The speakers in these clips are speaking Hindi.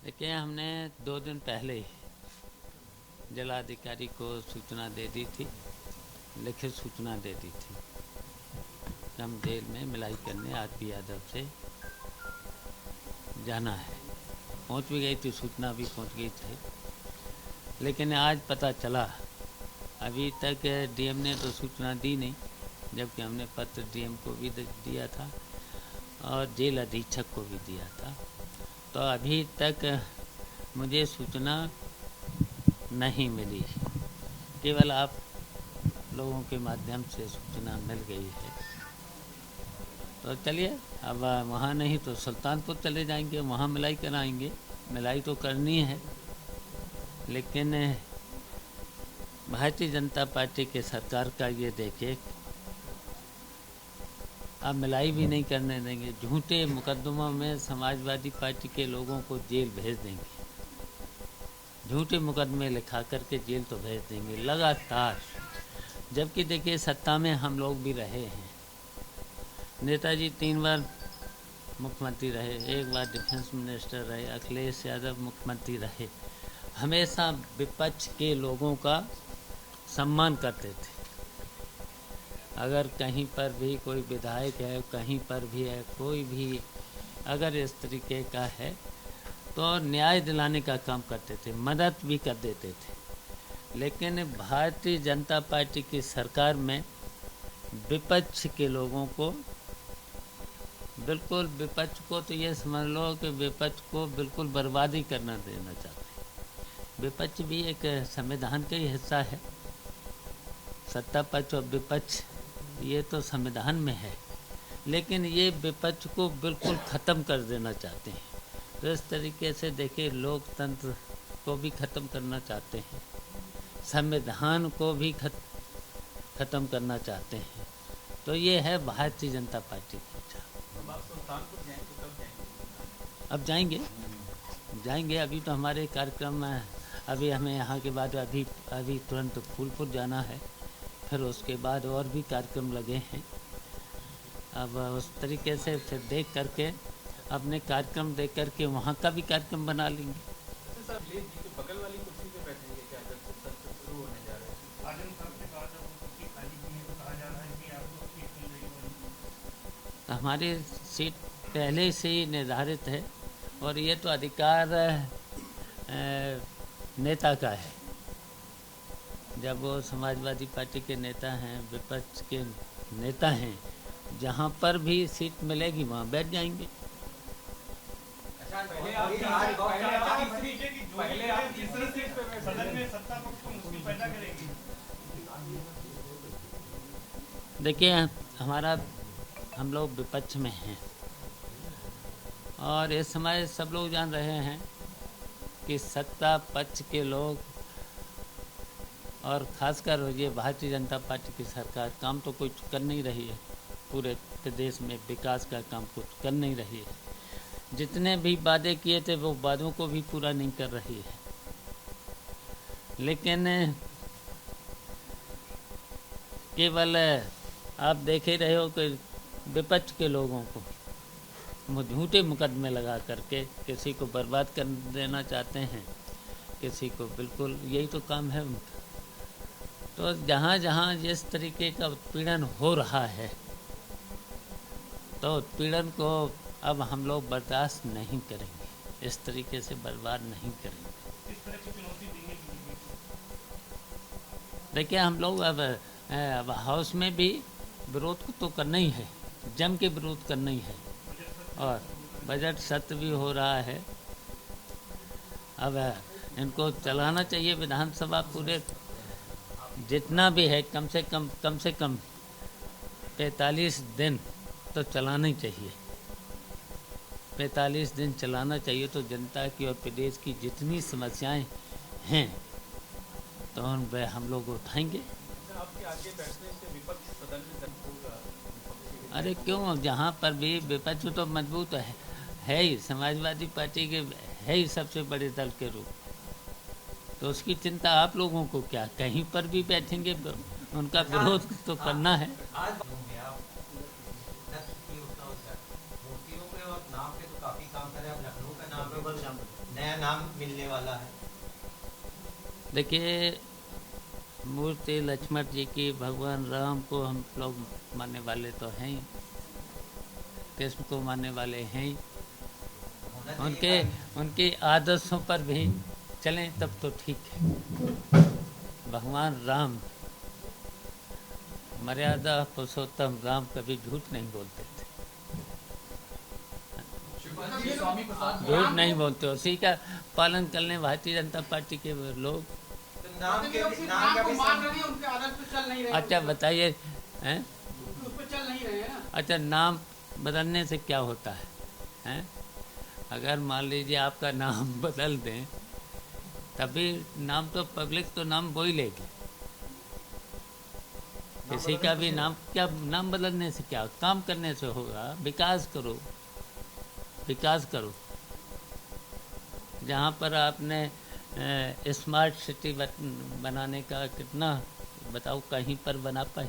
देखिए, हमने 2 दिन पहले ही जिलाधिकारी को सूचना दे दी थी, लिखित सूचना दे दी थी कि हम जेल में मिलाई करने आरपी यादव से जाना है। पहुंच भी गई थी, सूचना भी पहुंच गई थी, लेकिन आज पता चला अभी तक डीएम ने तो सूचना दी नहीं, जबकि हमने पत्र डीएम को भी दिया था और जेल अधीक्षक को भी दिया था। तो अभी तक मुझे सूचना नहीं मिली, केवल आप लोगों के माध्यम से सूचना मिल गई है। तो चलिए, अब वहाँ नहीं तो सुल्तानपुर चले जाएंगे, वहाँ मिलाई कराएंगे। मिलाई तो करनी है, लेकिन भारतीय जनता पार्टी के सरकार का ये देखिए, अब मिलाई भी नहीं करने देंगे। झूठे मुकदमों में समाजवादी पार्टी के लोगों को जेल भेज देंगे, झूठे मुकदमे लिखा करके जेल तो भेज देंगे लगातार। जबकि देखिए, सत्ता में हम लोग भी रहे हैं। नेताजी 3 बार मुख्यमंत्री रहे, 1 बार डिफेंस मिनिस्टर रहे, अखिलेश यादव मुख्यमंत्री रहे। हमेशा विपक्ष के लोगों का सम्मान करते थे। अगर कहीं पर भी कोई विधायक है, कहीं पर भी है, कोई भी अगर इस तरीके का है तो न्याय दिलाने का काम करते थे, मदद भी कर देते थे। लेकिन भारतीय जनता पार्टी की सरकार में विपक्ष के लोगों को बिल्कुल, विपक्ष को तो ये समझ लो कि विपक्ष को बिल्कुल बर्बादी करना देना चाहते हैं। विपक्ष भी एक संविधान का ही हिस्सा है। सत्ता पक्ष और विपक्ष ये तो संविधान में है, लेकिन ये विपक्ष को बिल्कुल ख़त्म कर देना चाहते हैं। तो इस तरीके से देखिए, लोकतंत्र को भी ख़त्म करना चाहते हैं, संविधान को भी ख़त्म करना चाहते हैं। तो ये है भारतीय जनता पार्टी की इच्छा। अब जाएंगे। अभी तो हमारे कार्यक्रम में, अभी हमें यहाँ के बाद अभी तुरंत फूलपुर जाना है, फिर उसके बाद और भी कार्यक्रम लगे हैं। अब उस तरीके से फिर देख करके, अपने कार्यक्रम देख करके वहाँ का भी कार्यक्रम बना लेंगे। बगल वाली कुर्सी पे बैठेंगे क्या जब सत्र शुरू होने जा रहे हैं? आजम साहब से कहा था वो कुर्सी खाली भी है, तो कहा जा रहा है कि आपको सीट मिल रही है। हमारी सीट पहले से ही निर्धारित है और ये तो अधिकार नेता का है। जब वो समाजवादी पार्टी के नेता हैं, विपक्ष के नेता हैं, जहाँ पर भी सीट मिलेगी वहाँ बैठ जाएंगे। पहले आप तीसरी सीट पे सदन में सत्ता पक्ष को मुश्किल पैदा करेंगे। देखिए, हम लोग विपक्ष में हैं और इस समय सब लोग जान रहे हैं कि सत्ता पक्ष के लोग और ख़ासकर ये भारतीय जनता पार्टी की सरकार काम तो कुछ कर नहीं रही है। पूरे प्रदेश में विकास का काम कुछ कर नहीं रही है। जितने भी वादे किए थे वो वादों को भी पूरा नहीं कर रही है। लेकिन केवल आप देख ही रहे हो कि विपक्ष के लोगों को झूठे मुकदमे लगा करके किसी को बर्बाद कर देना चाहते हैं, किसी को बिल्कुल, यही तो काम है उनका। तो जहाँ जहाँ जिस तरीके का उत्पीड़न हो रहा है, तो उत्पीड़न को अब हम लोग बर्दाश्त नहीं करेंगे, इस तरीके से बर्बाद नहीं करेंगे। किस तरह की चुनौती देंगे? देखिए, हम लोग अब हाउस में भी विरोध तो करना ही है, जम के विरोध करना ही है, और बजट सत्र भी हो रहा है। अब इनको चलाना चाहिए विधानसभा पूरे, जितना भी है, कम से कम 45 दिन तो चलाना ही चाहिए। 45 दिन चलाना चाहिए, तो जनता की और प्रदेश की जितनी समस्याएं हैं तो उन पर हम लोग उठाएंगे। आपके आगे बैठने से विपक्ष सदन में दम होगा। अरे क्यों, जहाँ पर भी विपक्ष तो मजबूत है ही, समाजवादी पार्टी के है ही सबसे बड़े दल के रूप, तो उसकी चिंता आप लोगों को क्या, कहीं पर भी बैठेंगे, उनका विरोध तो करना है। नया नाम मिलने वाला है? देखिए, मूर्ति लक्ष्मण जी की, भगवान राम को हम लोग मानने वाले तो हैं ही, कृष्ण को मानने वाले हैं ही। उनके आदर्शों पर भी चलें तब तो ठीक है। भगवान राम, मर्यादा पुरुषोत्तम राम कभी झूठ नहीं बोलते थे, झूठ नहीं बोलते, उसी का पालन करने भारतीय जनता पार्टी के लोग। अच्छा बताइए, हैं? अच्छा, नाम बदलने से क्या होता है, हैं? अगर मान लीजिए आपका नाम बदल दें, तभी नाम तो पब्लिक तो नाम वो ही लेगी। किसी का भी नाम, क्या नाम बदलने से क्या, काम करने से होगा। विकास करो, विकास करो। जहाँ पर आपने स्मार्ट सिटी बनाने का कितना, बताओ, कहीं पर बना पाए?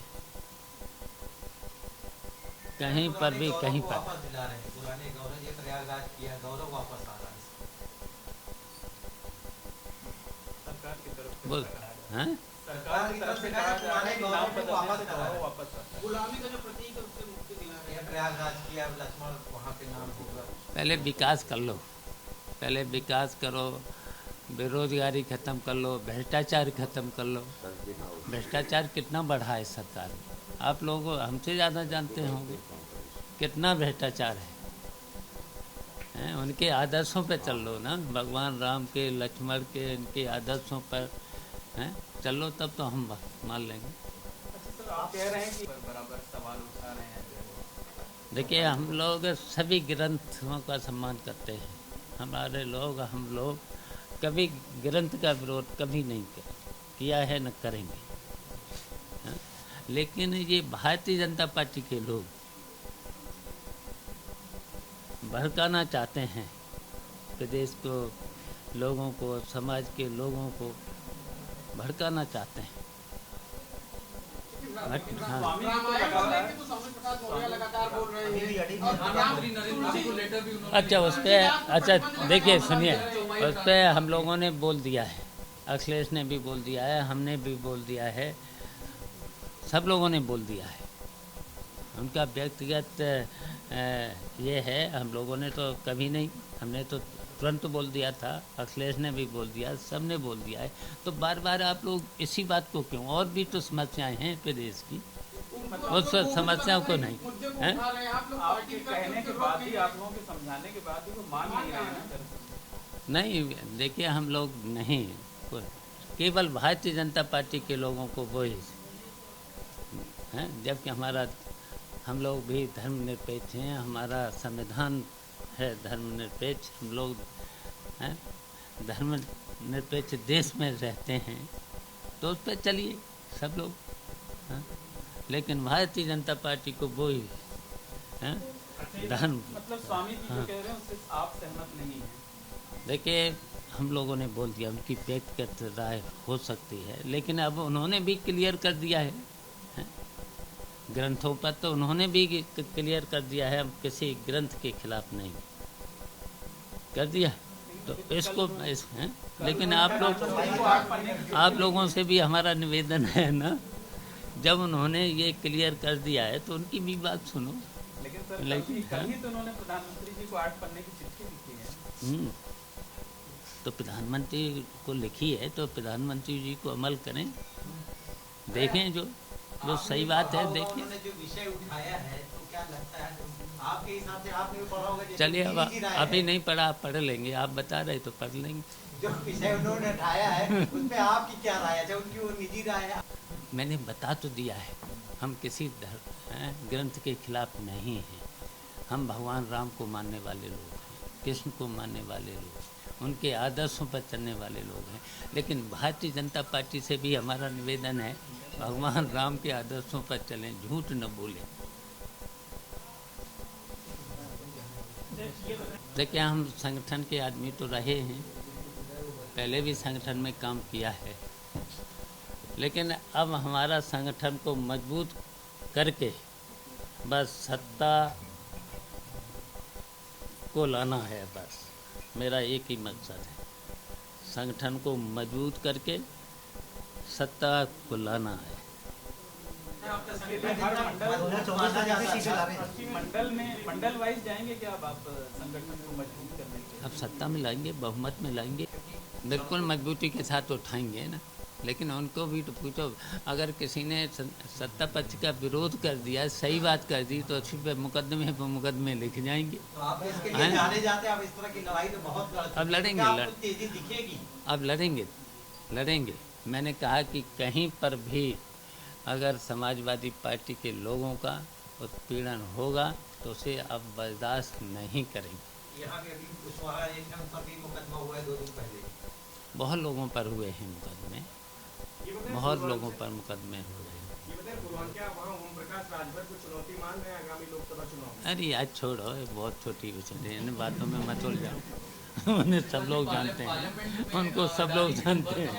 कहीं पर भी, कहीं पर। वापस दिला रहे हैं पुराने गौरव, ये प्रयागराज किया, गौरव वापस आ रहा है सरकार की तरफ से। बोल, हैं? सरकार की तरफ से कहा जा रहा है कि नाम बदलने से गौरव वापस आता है। गुलामी का जो प्रतीक है उससे मुक्ति दिला रहे हैं। प्रयागराज किया, लक्ष्मण वहाँ पे नाम होगा। पहले विकास कर लो, पहले विकास करो, बेरोजगारी ख़त्म कर लो, भ्रष्टाचार ख़त्म कर लो। भ्रष्टाचार कितना बढ़ा है सरकार में, आप लोग हमसे ज़्यादा जानते होंगे कितना भ्रष्टाचार है। उनके आदर्शों पे चल लो ना, भगवान राम के, लक्ष्मण के, इनके आदर्शों पर हैं चल लो, तब तो हम मान लेंगे। अच्छा सर, आप कह रहे हैं कि बराबर सवाल उठा रहे हैं। देखिए, हम लोग सभी ग्रंथों का सम्मान करते हैं, हमारे लोग, हम लोग कभी ग्रंथ का विरोध कभी नहीं किया है, न करेंगे। हाँ? लेकिन ये भारतीय जनता पार्टी के लोग भड़काना चाहते हैं प्रदेश को, लोगों को, समाज के लोगों को भड़काना चाहते हैं। अच्छा, उस पर, अच्छा देखिए, सुनिए, उस पर हम लोगों ने बोल दिया है, अखिलेश ने भी बोल दिया है, हमने भी बोल दिया है, सब लोगों ने बोल दिया है। उनका व्यक्तिगत ये है, हम लोगों ने तो कभी नहीं, हमने तो तुरंत बोल दिया था, अखिलेश ने भी बोल दिया, सब ने बोल दिया है। तो बार बार आप लोग इसी बात को क्यों, और भी तो समस्याएं हैं प्रदेश की, उस समस्याओं को नहीं है। आपके कहने के बाद भी, आप लोगों के समझाने के बाद भी वो मान नहीं रहे हैं। नहीं, देखिए, हम लोग नहीं, केवल भारतीय जनता पार्टी के लोगों को वो ही हैं, जबकि हम लोग भी धर्मनिरपेक्ष हैं, हमारा संविधान है धर्मनिरपेक्ष, हम लोग हैं धर्मनिरपेक्ष देश में रहते हैं, तो उस पर चलिए सब लोग। हाँ? लेकिन भारतीय जनता पार्टी को वो ही धर्म, मतलब स्वामी जी जो कह रहे हैं उससे आप सहमत नहीं हैं? देखिए, हम लोगों ने बोल दिया, उनकी व्यक्तिगत राय हो सकती है, लेकिन अब उन्होंने भी क्लियर कर दिया है, ग्रंथों पर तो उन्होंने भी क्लियर कर दिया है, हम किसी ग्रंथ के खिलाफ नहीं कर दिया। तो इसको हैं, लेकिन आप लोगों से भी हमारा निवेदन है ना, जब उन्होंने ये क्लियर कर दिया है तो उनकी भी बात सुनो। लेकिन सर, कल ही तो उन्होंने प्रधानमंत्री जी को 8 पन्ने की चिट्ठी लिखी है। तो प्रधानमंत्री को लिखी है तो प्रधानमंत्री जी को अमल करें, देखें जो सही बात है, देखें। जो विषय उठाया है तो क्या लगता है आपके हिसाब से, आपने भी पढ़ा होगा? चलिए, अब अभी नहीं पढ़ा, आप पढ़ लेंगे, आप बता रहे तो पढ़ लेंगे। जो विषय उन्होंने उठाया है उस पे आपकी क्या राय है? उनकी वो निजी राय है। मैंने बता तो दिया है, हम किसी ग्रंथ के खिलाफ नहीं हैं, हम भगवान राम को मानने वाले लोग हैं, कृष्ण को मानने वाले लोग हैं, उनके आदर्शों पर चलने वाले लोग हैं। लेकिन भारतीय जनता पार्टी से भी हमारा निवेदन है, भगवान राम के आदर्शों पर चलें, झूठ न बोलें। देखिए, हम संगठन के आदमी तो रहे हैं, पहले भी संगठन में काम किया है, लेकिन अब हमारा संगठन को मजबूत करके बस सत्ता को लाना है, बस मेरा एक ही मकसद है, संगठन को मजबूत करके सत्ता को लाना है। मंडल वाइज जाएंगे क्या आप संगठन को मजबूत करने के लिए? अब सत्ता में लाएंगे, बहुमत में लाएंगे, बिल्कुल मजबूती के साथ उठाएंगे ना। लेकिन उनको भी तो पूछो, अगर किसी ने सत्ता पक्ष का विरोध कर दिया, सही बात कर दी, तो उसी पे मुकदमे लिख जाएंगे। तो आप इसके लिए जाने जाते हैं, अब इस तरह की लड़ाई तो बहुत लड़ते अब लड़ेंगे, आपको तेजी दिखेगी? अब लड़ेंगे। मैंने कहा कि कहीं पर भी अगर समाजवादी पार्टी के लोगों का उत्पीड़न होगा तो उसे अब बर्दाश्त नहीं करेंगे। यहाँ के अभी कुशवाहा जंक्शन पर भी मुकदमा हुआ है 2 दिन पहले। बहुत लोगों पर हुए हैं मुकदमे, बहुत लोगों पर मुकदमे हुए हैं। ये बताइए, पूर्वांचल वहाँ ओम प्रकाश राजभर को चुनौती मान रहे हैं आगामी लोकसभा चुनाव में? अरे यार छोड़ो, ये बहुत छोटी विषय है, इन बातों में मत उलझाओ। उन्हें सब लोग जानते हैं, उनको सब लोग जानते हैं।